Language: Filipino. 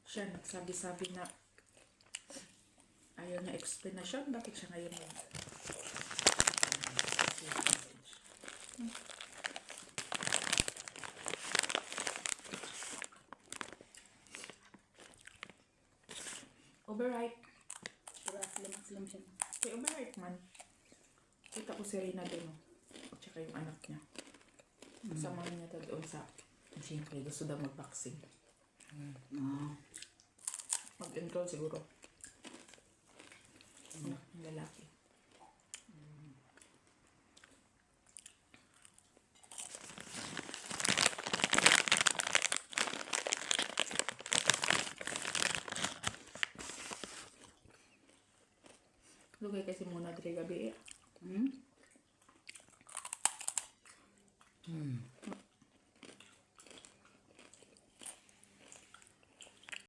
siya nagsabi-sabi na ayaw niya explanation. Bakit siya ngayon overripe. Aslam siya. Kaya overripe man. Kita ko si Rina doon. At saka yung anak niya. Kasama niya doon sa siyempre gusto daw mag-vaccine. Mag-enroll siguro. Anak ng lalaki. Lugay kasi muna diri gabi eh.